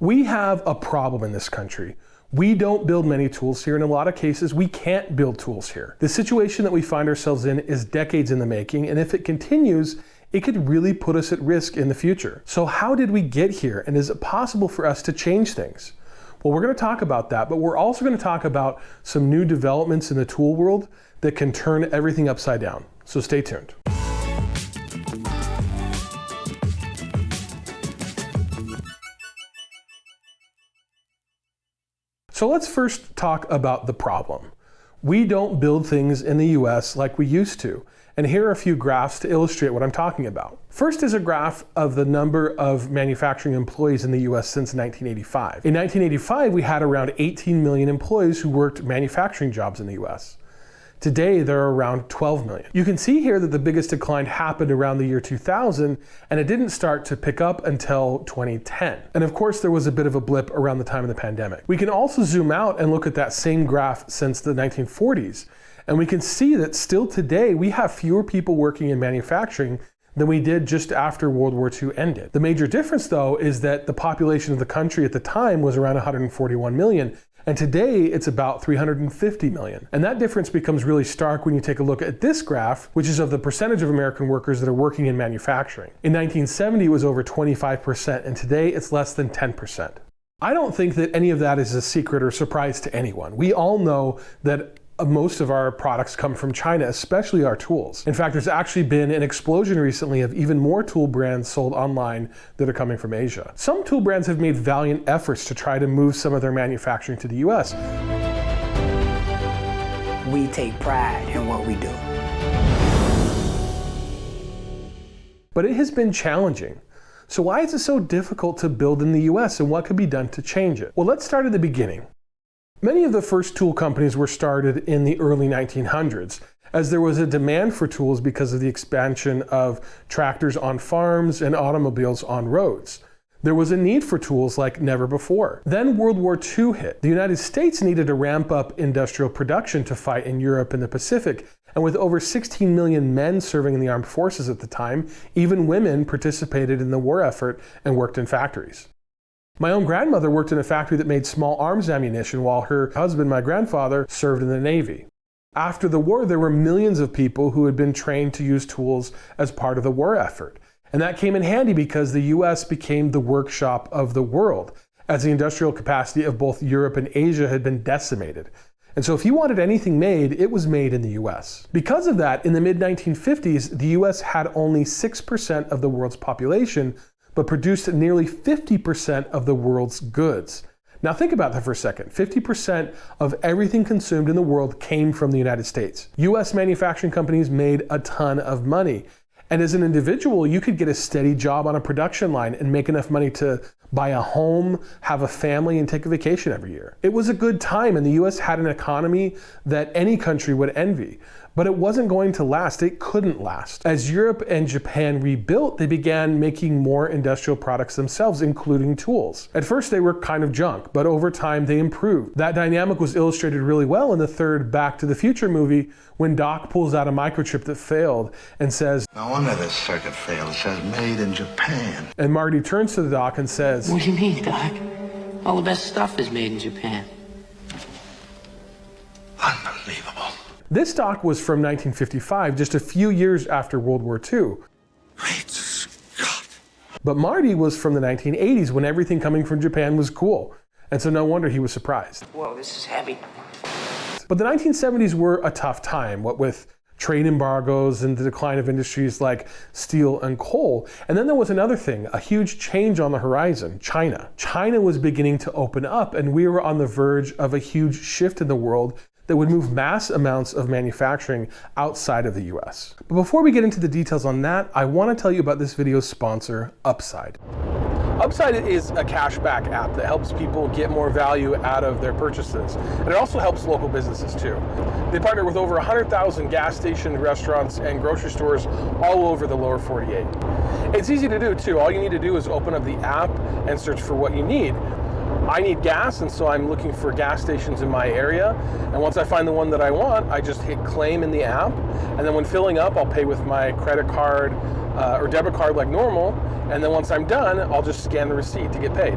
We have a problem in this country. We don't build many tools here. In a lot of cases, we can't build tools here. The situation that we find ourselves in is decades in the making, and if it continues, it could really put us at risk in the future. So how did we get here, and is it possible for us to change things? Well, we're going to talk about that, but we're also going to talk about some new developments in the tool world that can turn everything upside down. So stay tuned. So let's first talk about the problem. We don't build things in the US like we used to. And here are a few graphs to illustrate what I'm talking about. First is a graph of the number of manufacturing employees in the US since 1985. In 1985, we had around 18 million employees who worked manufacturing jobs in the US. Today, there are around 12 million. You can see here that the biggest decline happened around the year 2000, and it didn't start to pick up until 2010. And of course, there was a bit of a blip around the time of the pandemic. We can also zoom out and look at that same graph since the 1940s, and we can see that still today, we have fewer people working in manufacturing than we did just after World War II ended. The major difference, though, is that the population of the country at the time was around 141 million, and today it's about 350 million. And that difference becomes really stark when you take a look at this graph, which is of the percentage of American workers that are working in manufacturing. In 1970, it was over 25%, and today it's less than 10%. I don't think that any of that is a secret or surprise to anyone. We all know that most of our products come from China, especially our tools. In fact, there's actually been an explosion recently of even more tool brands sold online that are coming from Asia. Some tool brands have made valiant efforts to try to move some of their manufacturing to the US. We take pride in what we do. But it has been challenging. So why is it so difficult to build in the US, and what could be done to change it? Well, let's start at the beginning. Many of the first tool companies were started in the early 1900s, as there was a demand for tools because of the expansion of tractors on farms and automobiles on roads. There was a need for tools like never before. Then World War II hit. The United States needed to ramp up industrial production to fight in Europe and the Pacific, and with over 16 million men serving in the armed forces at the time, even women participated in the war effort and worked in factories. My own grandmother worked in a factory that made small arms ammunition while her husband, my grandfather, served in the Navy. After the war, there were millions of people who had been trained to use tools as part of the war effort. And that came in handy because the US became the workshop of the world, as the industrial capacity of both Europe and Asia had been decimated. And so if you wanted anything made, it was made in the US. Because of that, in the mid-1950s, the US had only 6% of the world's population, but produced nearly 50% of the world's goods. Now think about that for a second. 50% of everything consumed in the world came from the United States. US manufacturing companies made a ton of money. And as an individual, you could get a steady job on a production line and make enough money to buy a home, have a family, and take a vacation every year. It was a good time, and the US had an economy that any country would envy. But it wasn't going to last. It couldn't last. As Europe and Japan rebuilt, they began making more industrial products themselves, including tools. At first, they were kind of junk, but over time, they improved. That dynamic was illustrated really well in the third Back to the Future movie when Doc pulls out a microchip that failed and says, "No wonder this circuit failed. It says made in Japan." And Marty turns to the Doc and says, "What do you mean, Doc? All the best stuff is made in Japan." Unbelievable. This Doc was from 1955, just a few years after World War II. Great Scott. But Marty was from the 1980s when everything coming from Japan was cool. And so no wonder he was surprised. Whoa, this is heavy. But the 1970s were a tough time, what with trade embargoes and the decline of industries like steel and coal. And then there was another thing, a huge change on the horizon, China. China was beginning to open up, and we were on the verge of a huge shift in the world that would move mass amounts of manufacturing outside of the US. But before we get into the details on that, I want to tell you about this video's sponsor, Upside. Upside is a cashback app that helps people get more value out of their purchases. And it also helps local businesses too. They partner with over 100,000 gas stations, restaurants, and grocery stores all over the lower 48. It's easy to do too. All you need to do is open up the app and search for what you need. I need gas, and so I'm looking for gas stations in my area. And once I find the one that I want, I just hit claim in the app. And then when filling up, I'll pay with my credit card or debit card like normal. And then once I'm done, I'll just scan the receipt to get paid.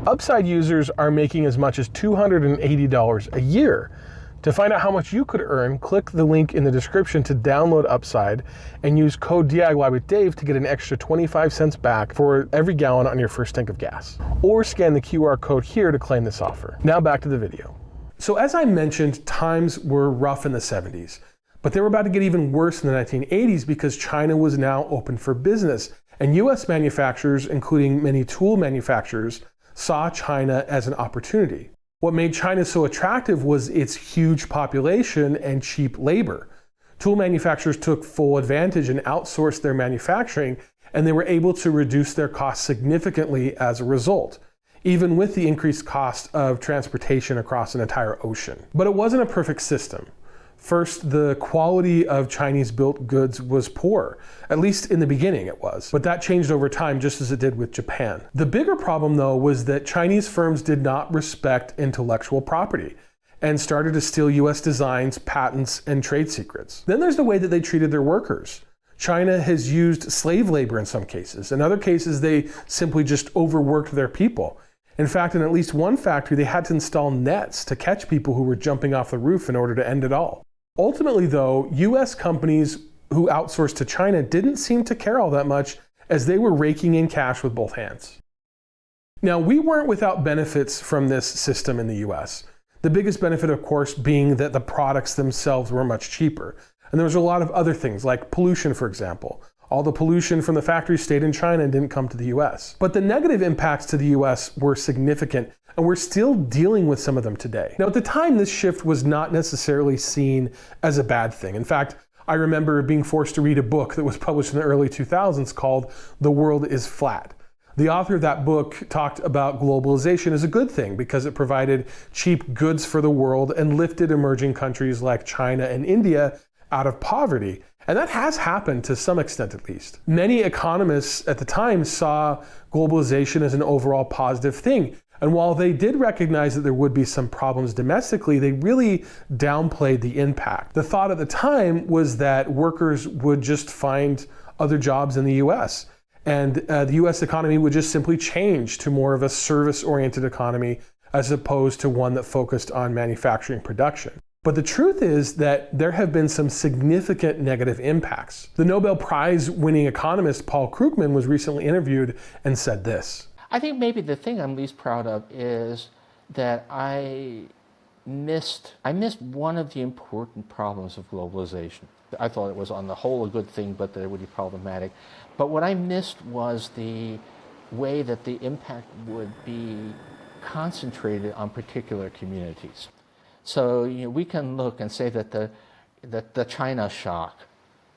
Upside users are making as much as $280 a year. To find out how much you could earn, click the link in the description to download Upside and use code DIY with Dave to get an extra 25 cents back for every gallon on your first tank of gas. Or scan the QR code here to claim this offer. Now back to the video. So as I mentioned, times were rough in the 70s, but they were about to get even worse in the 1980s because China was now open for business, and US manufacturers, including many tool manufacturers, saw China as an opportunity. What made China so attractive was its huge population and cheap labor. Tool manufacturers took full advantage and outsourced their manufacturing, and they were able to reduce their costs significantly as a result, even with the increased cost of transportation across an entire ocean. But it wasn't a perfect system. First, the quality of Chinese-built goods was poor. At least in the beginning it was. But that changed over time, just as it did with Japan. The bigger problem, though, was that Chinese firms did not respect intellectual property and started to steal US designs, patents, and trade secrets. Then there's the way that they treated their workers. China has used slave labor in some cases. In other cases, they simply just overworked their people. In fact, in at least one factory, they had to install nets to catch people who were jumping off the roof in order to end it all. Ultimately, though, US companies who outsourced to China didn't seem to care all that much, as they were raking in cash with both hands. Now, we weren't without benefits from this system in the US. The biggest benefit, of course, being that the products themselves were much cheaper. And there was a lot of other things, like pollution, for example. All the pollution from the factories stayed in China and didn't come to the US. But the negative impacts to the US were significant, and we're still dealing with some of them today. Now, at the time, this shift was not necessarily seen as a bad thing. In fact, I remember being forced to read a book that was published in the early 2000s called The World is Flat. The author of that book talked about globalization as a good thing because it provided cheap goods for the world and lifted emerging countries like China and India out of poverty. And that has happened to some extent, at least. Many economists at the time saw globalization as an overall positive thing. And while they did recognize that there would be some problems domestically, they really downplayed the impact. The thought at the time was that workers would just find other jobs in the US, and the US economy would just simply change to more of a service-oriented economy as opposed to one that focused on manufacturing production. But the truth is that there have been some significant negative impacts. The Nobel Prize-winning economist Paul Krugman was recently interviewed and said this. I think maybe the thing I'm least proud of is that I missed one of the important problems of globalization. I thought it was on the whole a good thing, but that it would be problematic. But what I missed was the way that the impact would be concentrated on particular communities. So we can look and say that the China shock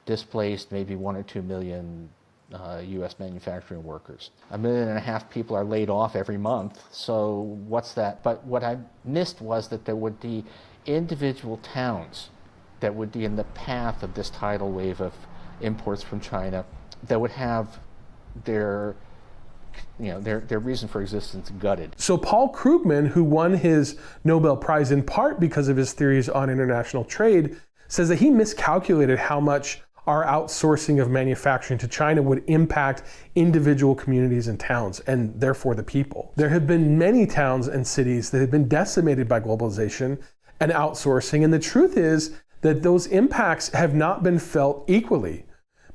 displaced maybe 1 or 2 million U.S. manufacturing workers. 1.5 million people are laid off every month, so what's that? But what I missed was that there would be individual towns that would be in the path of this tidal wave of imports from China that would have their reason for existence gutted. So Paul Krugman, who won his Nobel Prize in part because of his theories on international trade, says that he miscalculated how much our outsourcing of manufacturing to China would impact individual communities and towns, and therefore the people. There have been many towns and cities that have been decimated by globalization and outsourcing, and the truth is that those impacts have not been felt equally.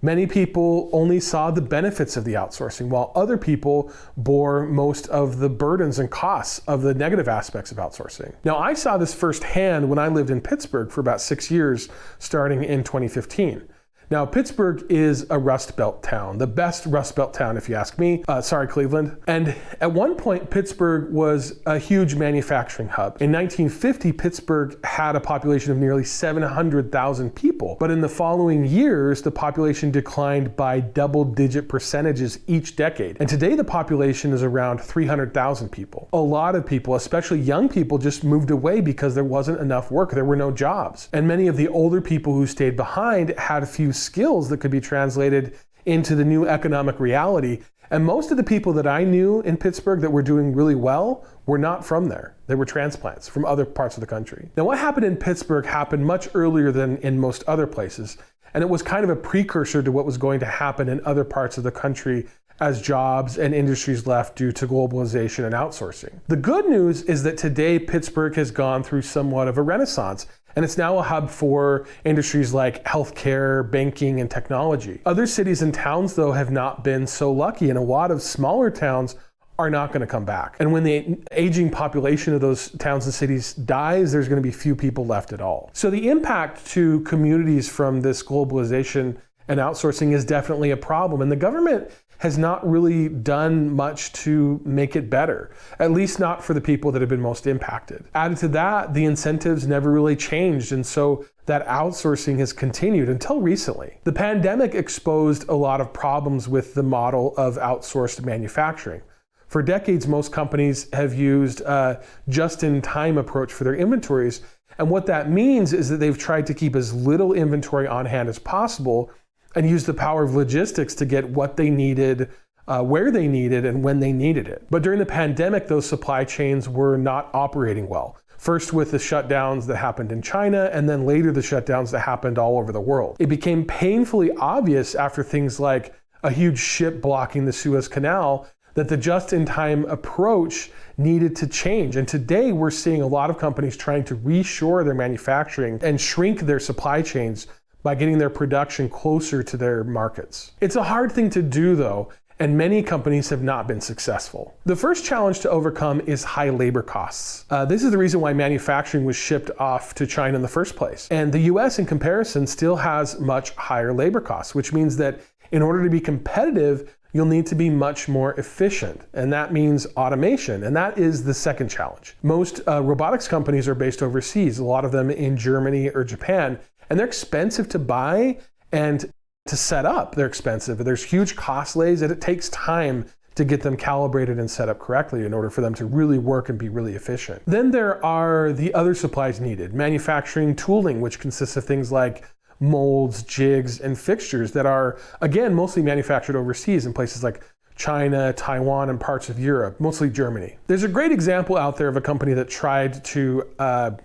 Many people only saw the benefits of the outsourcing, while other people bore most of the burdens and costs of the negative aspects of outsourcing. Now, I saw this firsthand when I lived in Pittsburgh for about 6 years, starting in 2015. Now, Pittsburgh is a Rust Belt town, the best Rust Belt town, if you ask me. Cleveland. And at one point, Pittsburgh was a huge manufacturing hub. In 1950, Pittsburgh had a population of nearly 700,000 people. But in the following years, the population declined by double-digit percentages each decade. And today, the population is around 300,000 people. A lot of people, especially young people, just moved away because there wasn't enough work. There were no jobs. And many of the older people who stayed behind had a few skills that could be translated into the new economic reality. And most of the people that I knew in Pittsburgh that were doing really well were not from there. They were transplants from other parts of the country. Now, what happened in Pittsburgh happened much earlier than in most other places. And it was kind of a precursor to what was going to happen in other parts of the country as jobs and industries left due to globalization and outsourcing. The good news is that today Pittsburgh has gone through somewhat of a renaissance, and it's now a hub for industries like healthcare, banking, and technology. Other cities and towns, though, have not been so lucky, and a lot of smaller towns are not going to come back. And when the aging population of those towns and cities dies, there's going to be few people left at all. So the impact to communities from this globalization and outsourcing is definitely a problem, and the government has not really done much to make it better, at least not for the people that have been most impacted. Added to that, the incentives never really changed, and so that outsourcing has continued until recently. The pandemic exposed a lot of problems with the model of outsourced manufacturing. For decades, most companies have used a just-in-time approach for their inventories, and what that means is that they've tried to keep as little inventory on hand as possible and use the power of logistics to get what they needed, where they needed, and when they needed it. But during the pandemic, those supply chains were not operating well. First with the shutdowns that happened in China, and then later the shutdowns that happened all over the world. It became painfully obvious after things like a huge ship blocking the Suez Canal that the just-in-time approach needed to change. And today we're seeing a lot of companies trying to reshore their manufacturing and shrink their supply chains by getting their production closer to their markets. It's a hard thing to do though, and many companies have not been successful. The first challenge to overcome is high labor costs. This is the reason why manufacturing was shipped off to China in the first place. And the US in comparison still has much higher labor costs, which means that in order to be competitive, you'll need to be much more efficient, and that means automation, and that is the second challenge. Most robotics companies are based overseas, a lot of them in Germany or Japan, and they're expensive to buy and to set up. They're expensive. There's huge cost lays, and it takes time to get them calibrated and set up correctly in order for them to really work and be really efficient. Then there are the other supplies needed. Manufacturing tooling, which consists of things like molds, jigs, and fixtures that are, again, mostly manufactured overseas in places like China, Taiwan, and parts of Europe, mostly Germany. There's a great example out there of a company that tried to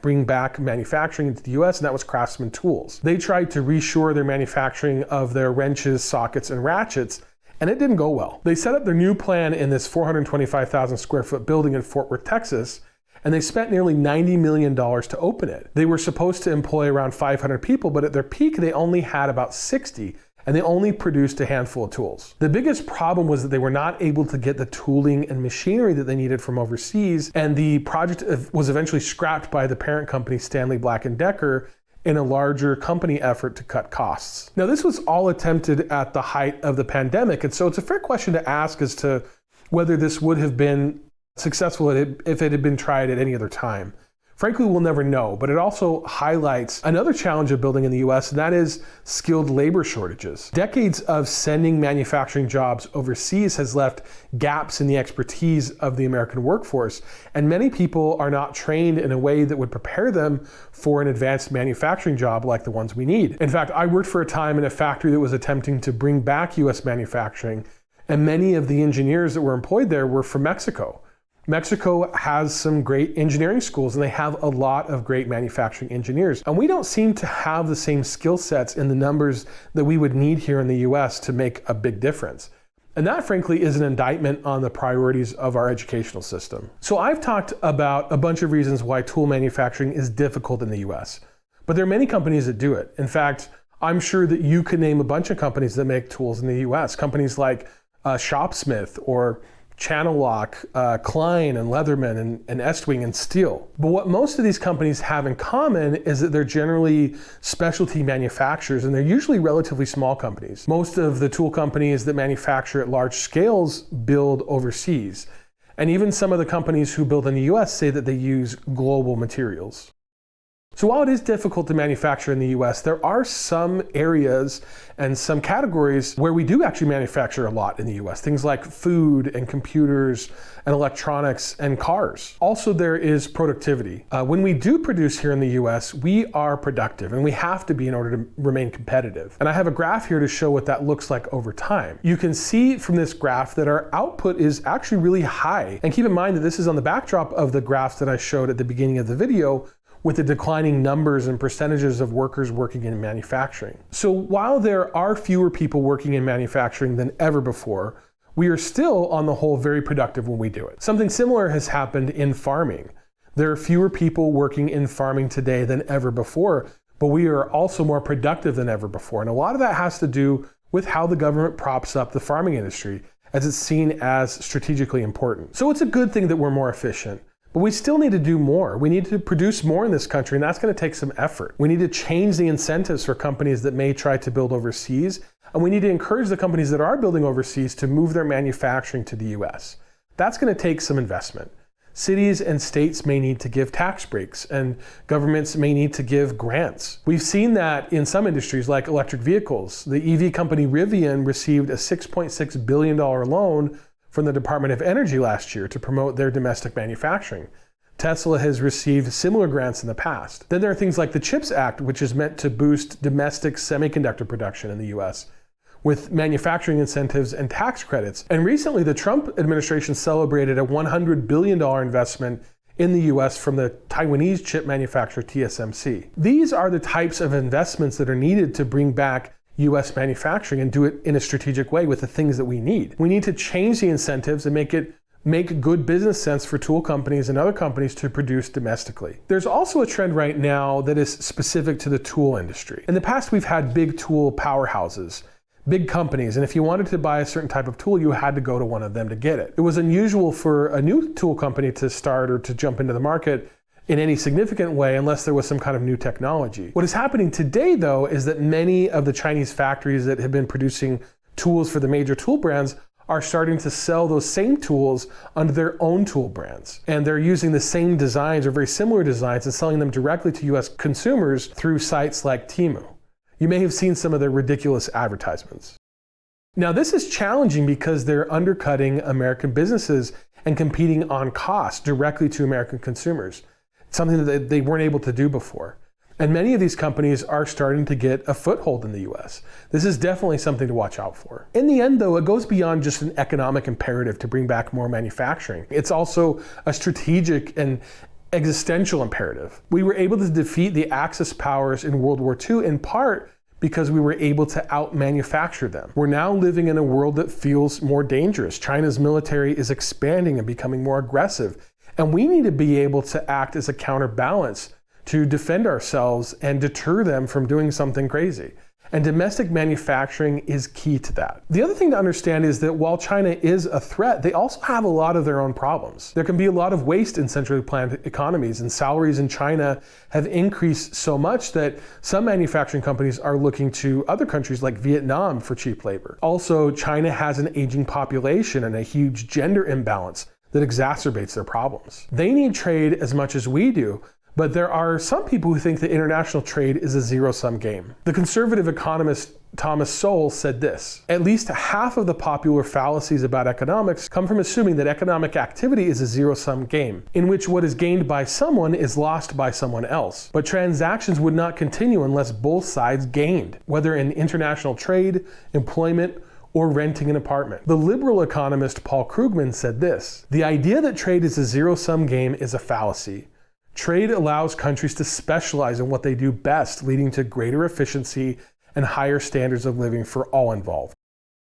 bring back manufacturing into the US, and that was Craftsman Tools. They tried to reshore their manufacturing of their wrenches, sockets, and ratchets, and it didn't go well. They set up their new plan in this 425,000 square foot building in Fort Worth, Texas, and they spent nearly $90 million to open it. They were supposed to employ around 500 people, but at their peak, they only had about 60, and they only produced a handful of tools. The biggest problem was that they were not able to get the tooling and machinery that they needed from overseas, and the project was eventually scrapped by the parent company, Stanley Black & Decker, in a larger company effort to cut costs. Now, this was all attempted at the height of the pandemic, and so it's a fair question to ask as to whether this would have been successful if it had been tried at any other time. Frankly, we'll never know, but it also highlights another challenge of building in the US, and that is skilled labor shortages. Decades of sending manufacturing jobs overseas has left gaps in the expertise of the American workforce, and many people are not trained in a way that would prepare them for an advanced manufacturing job like the ones we need. In fact, I worked for a time in a factory that was attempting to bring back US manufacturing, and many of the engineers that were employed there were from Mexico. Mexico has some great engineering schools, and they have a lot of great manufacturing engineers. And we don't seem to have the same skill sets in the numbers that we would need here in the US to make a big difference. And that, frankly, is an indictment on the priorities of our educational system. So I've talked about a bunch of reasons why tool manufacturing is difficult in the US, but there are many companies that do it. In fact, I'm sure that you could name a bunch of companies that make tools in the US. Companies like Shopsmith or Channel Lock, Klein and Leatherman and Estwing and Steel. But what most of these companies have in common is that they're generally specialty manufacturers, and they're usually relatively small companies. Most of the tool companies that manufacture at large scales build overseas. And even some of the companies who build in the US say that they use global materials. So while it is difficult to manufacture in the US, there are some areas and some categories where we do actually manufacture a lot in the US. Things like food and computers and electronics and cars. Also, there is productivity. When we do produce here in the US, we are productive, and we have to be in order to remain competitive. And I have a graph here to show what that looks like over time. You can see from this graph that our output is actually really high. And keep in mind that this is on the backdrop of the graphs that I showed at the beginning of the video, with the declining numbers and percentages of workers working in manufacturing. So while there are fewer people working in manufacturing than ever before, we are still, on the whole, very productive when we do it. Something similar has happened in farming. There are fewer people working in farming today than ever before, but we are also more productive than ever before. And a lot of that has to do with how the government props up the farming industry, as it's seen as strategically important. So it's a good thing that we're more efficient, but we still need to do more. We need to produce more in this country, and that's going to take some effort. We need to change the incentives for companies that may try to build overseas, and we need to encourage the companies that are building overseas to move their manufacturing to the US. That's going to take some investment. Cities and states may need to give tax breaks, and governments may need to give grants. We've seen that in some industries like electric vehicles. The EV company Rivian received a $6.6 billion loan from the Department of Energy last year to promote their domestic manufacturing. Tesla has received similar grants in the past. Then there are things like the CHIPS Act, which is meant to boost domestic semiconductor production in the US, with manufacturing incentives and tax credits. And recently, the Trump administration celebrated a $100 billion investment in the US from the Taiwanese chip manufacturer TSMC. These are the types of investments that are needed to bring back US manufacturing and do it in a strategic way with the things that we need. We need to change the incentives and make good business sense for tool companies and other companies to produce domestically. There's also a trend right now that is specific to the tool industry. In the past, we've had big tool powerhouses, big companies, and if you wanted to buy a certain type of tool, you had to go to one of them to get it. It was unusual for a new tool company to start or to jump into the market in any significant way unless there was some kind of new technology. What is happening today, though, is that many of the Chinese factories that have been producing tools for the major tool brands are starting to sell those same tools under their own tool brands. And they're using the same designs or very similar designs and selling them directly to US consumers through sites like Temu. You may have seen some of their ridiculous advertisements. Now, this is challenging because they're undercutting American businesses and competing on cost directly to American consumers, something that they weren't able to do before. And many of these companies are starting to get a foothold in the US. This is definitely something to watch out for. In the end, though, it goes beyond just an economic imperative to bring back more manufacturing. It's also a strategic and existential imperative. We were able to defeat the Axis powers in World War II in part because we were able to out-manufacture them. We're now living in a world that feels more dangerous. China's military is expanding and becoming more aggressive, and we need to be able to act as a counterbalance to defend ourselves and deter them from doing something crazy. And domestic manufacturing is key to that. The other thing to understand is that while China is a threat, they also have a lot of their own problems. There can be a lot of waste in centrally planned economies, and salaries in China have increased so much that some manufacturing companies are looking to other countries like Vietnam for cheap labor. Also, China has an aging population and a huge gender imbalance that exacerbates their problems. They need trade as much as we do, but there are some people who think that international trade is a zero-sum game. The conservative economist Thomas Sowell said this: at least half of the popular fallacies about economics come from assuming that economic activity is a zero-sum game, in which what is gained by someone is lost by someone else. But transactions would not continue unless both sides gained, whether in international trade, employment, or renting an apartment. The liberal economist Paul Krugman said this: the idea that trade is a zero-sum game is a fallacy. Trade allows countries to specialize in what they do best, leading to greater efficiency and higher standards of living for all involved.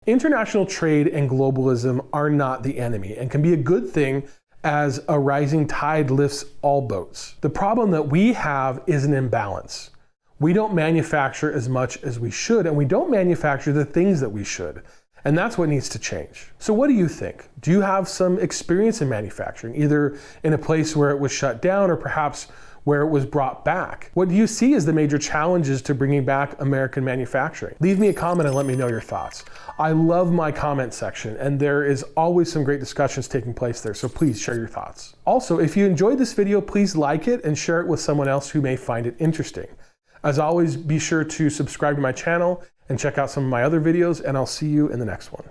International trade and globalism are not the enemy and can be a good thing as a rising tide lifts all boats. The problem that we have is an imbalance. We don't manufacture as much as we should, and we don't manufacture the things that we should. And that's what needs to change. So what do you think? Do you have some experience in manufacturing, either in a place where it was shut down or perhaps where it was brought back? What do you see as the major challenges to bringing back American manufacturing? Leave me a comment and let me know your thoughts. I love my comment section, and there is always some great discussions taking place there, so please share your thoughts. Also, if you enjoyed this video, please like it and share it with someone else who may find it interesting. As always, be sure to subscribe to my channel and check out some of my other videos, and I'll see you in the next one.